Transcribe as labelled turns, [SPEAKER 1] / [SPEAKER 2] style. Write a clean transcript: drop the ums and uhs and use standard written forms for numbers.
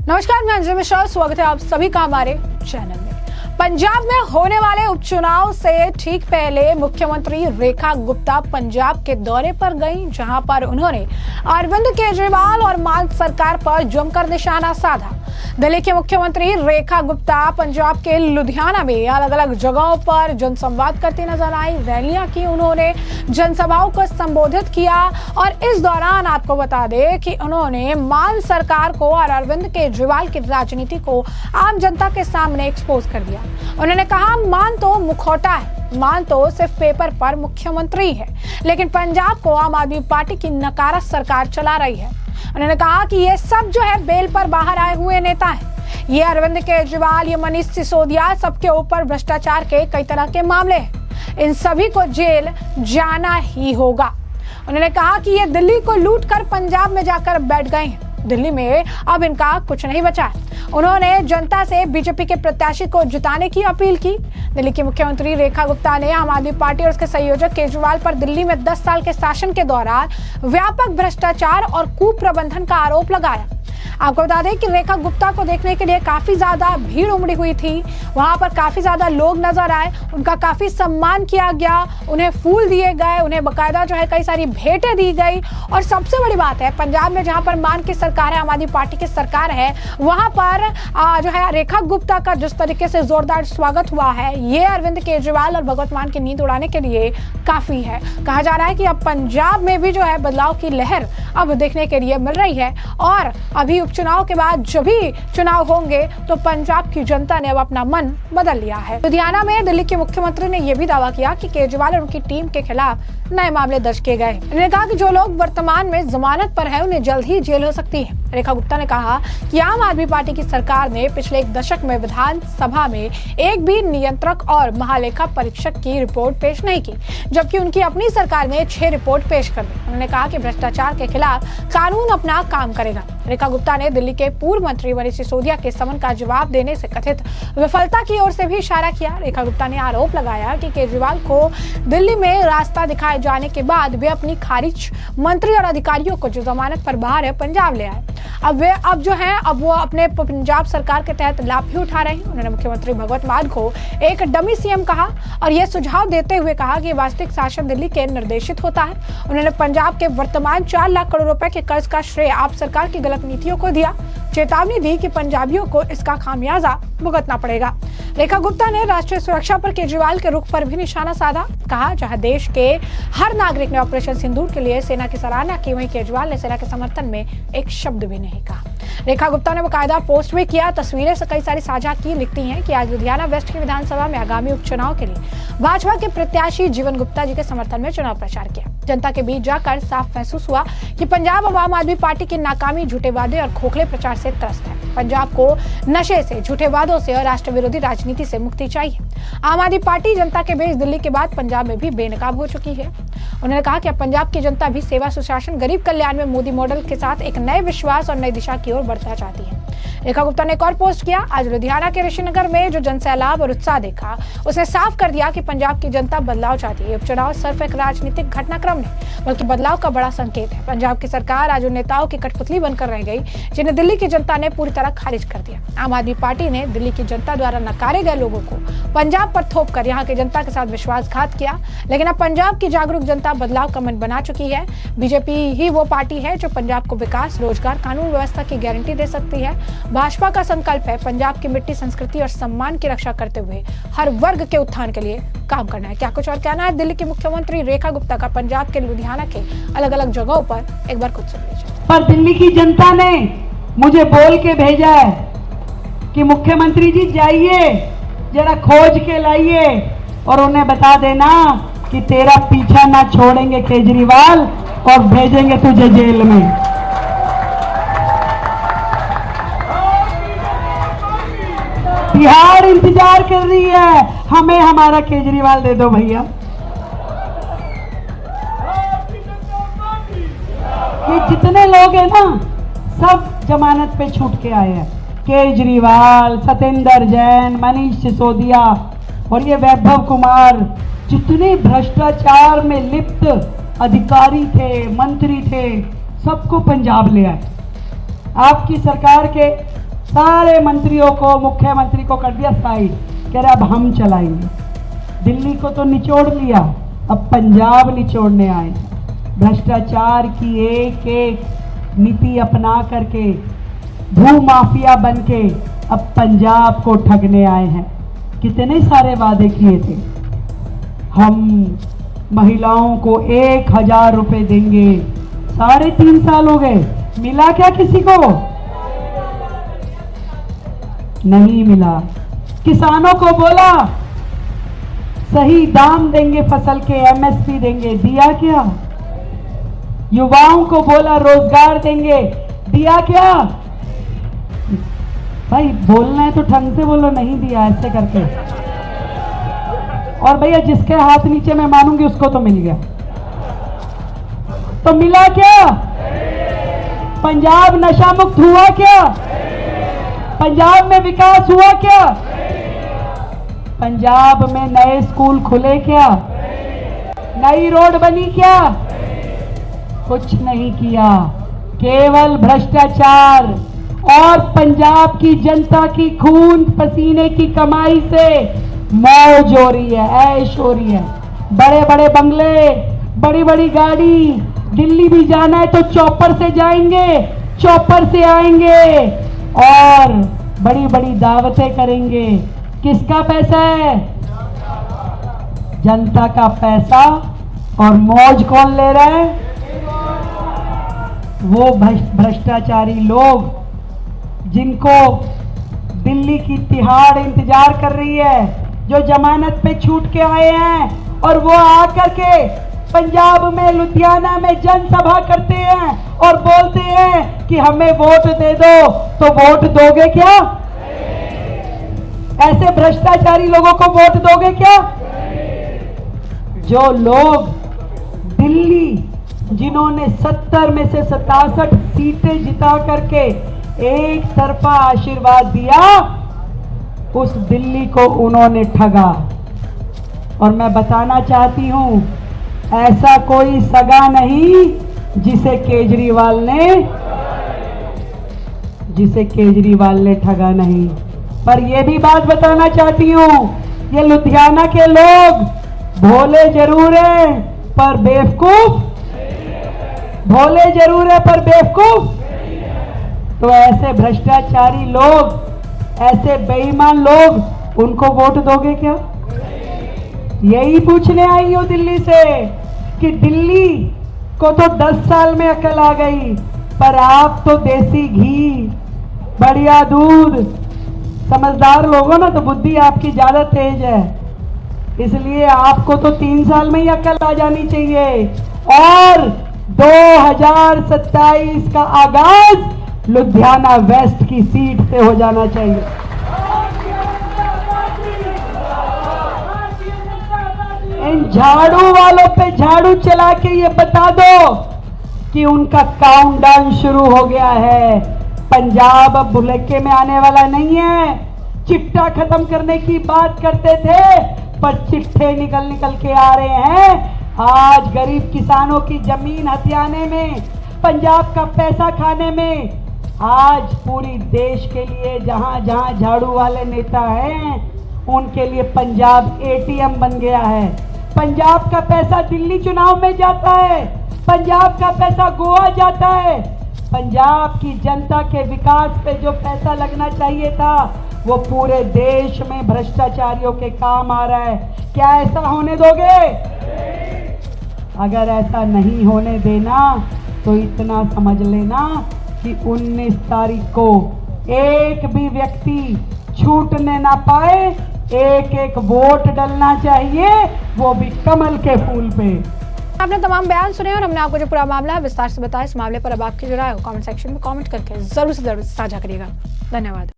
[SPEAKER 1] नमस्कार, मैं अंजलि मिश्रा, स्वागत है आप सभी का हमारे चैनल में। पंजाब में होने वाले उपचुनाव से ठीक पहले मुख्यमंत्री रेखा गुप्ता पंजाब के दौरे पर गईं, जहां पर उन्होंने अरविंद केजरीवाल और मान सरकार पर जमकर निशाना साधा। दिल्ली के मुख्यमंत्री रेखा गुप्ता पंजाब के लुधियाना में अलग अलग जगहों पर जनसंवाद करती नजर आई, रैलियां की, उन्होंने जनसभाओं को संबोधित किया और इस दौरान आपको बता दें कि उन्होंने मान सरकार को और अरविंद केजरीवाल की राजनीति को आम जनता के सामने एक्सपोज कर दिया। उन्होंने कहा, मान तो मुखौटा है, मान तो सिर्फ पेपर पर मुख्यमंत्री है, लेकिन पंजाब को आम आदमी पार्टी की नकारा सरकार चला रही है। उन्होंने कहा कि ये सब जो है बेल पर बाहर आए हुए नेता हैं। ये अरविंद केजरीवाल, ये मनीष सिसोदिया, सबके ऊपर भ्रष्टाचार के कई तरह के मामले हैं। इन सभी को जेल जाना ही होगा। उन्होंने कहा कि ये दिल्ली को लूट कर पंजाब में जाकर बैठ गए हैं। दिल्ली में अब इनका कुछ नहीं बचा है। उन्होंने जनता से बीजेपी के प्रत्याशी को जिताने की अपील की। दिल्ली की मुख्यमंत्री रेखा गुप्ता ने आम आदमी पार्टी और उसके संयोजक केजरीवाल पर दिल्ली में 10 साल के शासन के दौरान व्यापक भ्रष्टाचार और कुप्रबंधन का आरोप लगाया। आपको बता दें कि रेखा गुप्ता को देखने के लिए काफी ज्यादा भीड़ उमड़ी हुई थी। वहां पर काफी ज्यादा लोग नजर आए, उनका काफी सम्मान किया गया, उन्हें फूल दिए गए, उन्हें बकायदा जो है कई सारी भेंटें दी गई। और सबसे बड़ी बात है, पंजाब में जहां पर मान की सरकार है, आम आदमी पार्टी की सरकार है, वहां पर जो है रेखा गुप्ता का जिस तरीके से जोरदार स्वागत हुआ है, ये अरविंद केजरीवाल और भगवत मान की नींद उड़ाने के लिए काफी है। कहा जा रहा है कि अब पंजाब में भी जो है बदलाव की लहर अब देखने के लिए मिल रही है और अभी उपचुनाव के बाद जब भी चुनाव होंगे तो पंजाब की जनता ने अब अपना मन बदल लिया है। लुधियाना में दिल्ली के मुख्यमंत्री ने यह भी दावा किया कि केजरीवाल और उनकी टीम के खिलाफ नए मामले दर्ज किए गए। उन्होंने कहा कि जो लोग वर्तमान में जमानत पर है उन्हें जल्द ही जेल हो सकती है। रेखा गुप्ता ने कहा कि आम आदमी पार्टी की सरकार ने पिछले एक दशक में विधानसभा में एक भी नियंत्रक और महालेखा परीक्षक की रिपोर्ट पेश नहीं की, जबकि उनकी अपनी सरकार ने 6 रिपोर्ट पेश कर दी। उन्होंने कहा कि भ्रष्टाचार के खिलाफ कानून अपना काम करेगा। रेखा गुप्ता ने दिल्ली के पूर्व मंत्री मनीष सिसोदिया के समन का जवाब देने से कथित विफलता की ओर से भी इशारा किया। रेखा गुप्ता ने आरोप लगाया कि केजरीवाल को दिल्ली में रास्ता दिखाए जाने के बाद वे अपनी खारिज मंत्री और अधिकारियों को जो जमानत पर बाहर है पंजाब ले आए। अब वो अपने पंजाब सरकार के तहत लाभ भी उठा रहे हैं। उन्होंने मुख्यमंत्री भगवत मान को एक डमी सीएम कहा और यह सुझाव देते हुए कहा कि वास्तविक शासन दिल्ली के निर्देशित होता है। उन्होंने पंजाब के वर्तमान 4 लाख करोड़ रुपए के कर्ज का श्रेय आप सरकार की गलत नीतियों को दिया। चेतावनी दी कि पंजाबियों को इसका खामियाजा भुगतना पड़ेगा। रेखा गुप्ता ने राष्ट्रीय सुरक्षा पर केजरीवाल के रुख पर भी निशाना साधा। कहा, जहां देश के हर नागरिक ने ऑपरेशन सिंदूर के लिए सेना की सराहना की, वहीं केजरीवाल ने सेना के समर्थन में एक शब्द भी नहीं कहा। रेखा गुप्ता ने बकायदा पोस्ट भी किया, तस्वीरें से कई सारी साझा की। लिखती हैं कि आज लुधियाना वेस्ट की विधानसभा में आगामी उपचुनाव के लिए भाजपा के प्रत्याशी जीवन गुप्ता जी के समर्थन में चुनाव प्रचार किया। जनता के बीच जाकर साफ महसूस हुआ कि पंजाब अब आम आदमी पार्टी की नाकामी, झूठे वादे और खोखले प्रचार से त्रस्त है। पंजाब को नशे से, झूठे वादों से और राष्ट्र विरोधी राजनीति से मुक्ति चाहिए। आम आदमी पार्टी जनता के बीच दिल्ली के बाद पंजाब में भी बेनकाब हो चुकी है। उन्होंने कहा कि अब पंजाब की जनता भी सेवा, सुशासन, गरीब कल्याण में मोदी मॉडल के साथ एक नए विश्वास और नई दिशा की ओर बढ़ना चाहती है। रेखा गुप्ता ने एक और पोस्ट किया, आज लुधियाना के ऋषिनगर में जो जनसैलाब और उत्साह देखा, उसने साफ कर दिया कि पंजाब की जनता बदलाव चाहती है। उपचुनाव सिर्फ एक राजनीतिक घटनाक्रम नहीं बल्कि बदलाव का बड़ा संकेत है। पंजाब की सरकार आज उन नेताओं की कठपुतली बनकर रह गई जिन्हें दिल्ली की जनता ने पूरी तरह खारिज कर दिया। आम आदमी पार्टी ने दिल्ली की जनता द्वारा नकारे गए लोगों को पंजाब पर थोप कर यहाँ की जनता के साथ विश्वासघात किया, लेकिन अब पंजाब की जागरूक जनता बदलाव का मन बना चुकी है। बीजेपी ही वो पार्टी है जो पंजाब को विकास, रोजगार, कानून व्यवस्था की गारंटी दे सकती है। भाजपा का संकल्प है पंजाब की मिट्टी, संस्कृति और सम्मान की रक्षा करते हुए हर वर्ग के उत्थान के लिए काम करना है। क्या कुछ और कहना है दिल्ली की मुख्यमंत्री रेखा गुप्ता का पंजाब के लुधियाना के अलग अलग जगहों पर, एक बार खुद सुन लीजिए।
[SPEAKER 2] पर दिल्ली की जनता ने मुझे बोल के भेजा है कि मुख्यमंत्री जी जाइए, जरा खोज के लाइए और उन्हें बता देना कि तेरा पीछा ना छोड़ेंगे केजरीवाल और भेजेंगे तुझे जेल में। बिहार इंतजार कर रही है, हमें हमारा केजरीवाल दे दो भैया। ये जितने लोग हैं ना, सब जमानत पे छूट के आए हैं। केजरीवाल, सत्येंद्र जैन, मनीष सिसोदिया और ये वैभव कुमार, जितने भ्रष्टाचार में लिप्त अधिकारी थे, मंत्री थे, सबको पंजाब ले आए। आपकी सरकार के सारे मंत्रियों को, मुख्यमंत्री को कर दिया साइड, कह रहे अब हम चलाएंगे। दिल्ली को तो निचोड़ लिया, अब पंजाब निचोड़ने आए हैं। भ्रष्टाचार की एक एक नीति अपना करके, भू माफिया बनके अब पंजाब को ठगने आए हैं। कितने सारे वादे किए थे, हम महिलाओं को 1000 रुपए देंगे, 3.5 साल हो गए, मिला क्या किसी को? नहीं मिला। किसानों को बोला सही दाम देंगे, फसल के MSP देंगे, दिया क्या? युवाओं को बोला रोजगार देंगे, दिया क्या? भाई बोलना है तो ढंग से बोलो, नहीं दिया ऐसे करके। और भैया जिसके हाथ नीचे मैं मानूंगी उसको तो मिल गया। तो मिला क्या? पंजाब नशा मुक्त हुआ क्या? पंजाब में विकास हुआ क्या? पंजाब में नए स्कूल खुले क्या? नई रोड बनी क्या? कुछ नहीं किया। केवल भ्रष्टाचार और पंजाब की जनता की खून पसीने की कमाई से मौज हो रही है, ऐश हो रही है। बड़े बड़े बंगले, बड़ी बड़ी गाड़ी, दिल्ली भी जाना है तो चॉपर से जाएंगे, चॉपर से आएंगे और बड़ी बड़ी दावतें करेंगे। किसका पैसा है? जनता का पैसा। और मौज कौन ले रहा है? वो भ्रष्टाचारी लोग जिनको दिल्ली की तिहाड़ इंतजार कर रही है, जो जमानत पे छूट के आए हैं और वो आकर के पंजाब में, लुधियाना में जनसभा करते हैं और बोलते हैं कि हमें वोट दे दो। तो वोट दोगे क्या? ऐसे भ्रष्टाचारी लोगों को वोट दोगे क्या? जो लोग दिल्ली, जिन्होंने 70 में से 67 सीटें जिता करके एक तरफा आशीर्वाद दिया, उस दिल्ली को उन्होंने ठगा। और मैं बताना चाहती हूं, ऐसा कोई सगा नहीं जिसे केजरीवाल ने ठगा नहीं। पर यह भी बात बताना चाहती हूं, ये लुधियाना के लोग भोले जरूर हैं पर बेवकूफ, भोले जरूर है पर बेवकूफ। तो ऐसे भ्रष्टाचारी लोग, ऐसे बेईमान लोग, उनको वोट दोगे क्या? यही पूछने आई हूं दिल्ली से कि दिल्ली को तो 10 साल में अकल आ गई, पर आप तो देसी घी, बढ़िया दूध, समझदार लोगों ना, तो बुद्धि आपकी ज्यादा तेज है, इसलिए आपको तो 3 साल में ही अकल आ जानी चाहिए। और 2027 का आगाज लुधियाना वेस्ट की सीट से हो जाना चाहिए। इन झाड़ू वालों पे झाड़ू चला के ये बता दो कि उनका काउंटडाउन शुरू हो गया है। पंजाब अब भुलक्के में आने वाला नहीं है। चिट्टा खत्म करने की बात करते थे, पर चिट्ठे निकल निकल के आ रहे हैं। आज गरीब किसानों की जमीन हथियाने में, पंजाब का पैसा खाने में, आज पूरी देश के लिए जहां जहां झाड़ू वाले नेता हैं, उनके लिए पंजाब ATM बन गया है। पंजाब का पैसा दिल्ली चुनाव में जाता है, पंजाब का पैसा गोवा जाता है। पंजाब की जनता के विकास पे जो पैसा लगना चाहिए था, वो पूरे देश में भ्रष्टाचारियों के काम आ रहा है। क्या ऐसा होने दोगे? अगर ऐसा नहीं होने देना तो इतना समझ लेना कि 19 तारीख को एक भी व्यक्ति छूटने ना पाए। एक एक वोट डलना चाहिए, वो भी कमल के फूल पे।
[SPEAKER 1] आपने तमाम बयान सुने और हमने आपको जो पूरा मामला है विस्तार से बताया। इस मामले पर अब आपकी जो राय हो कमेंट सेक्शन में कमेंट करके जरूर से जरूर साझा करिएगा। धन्यवाद।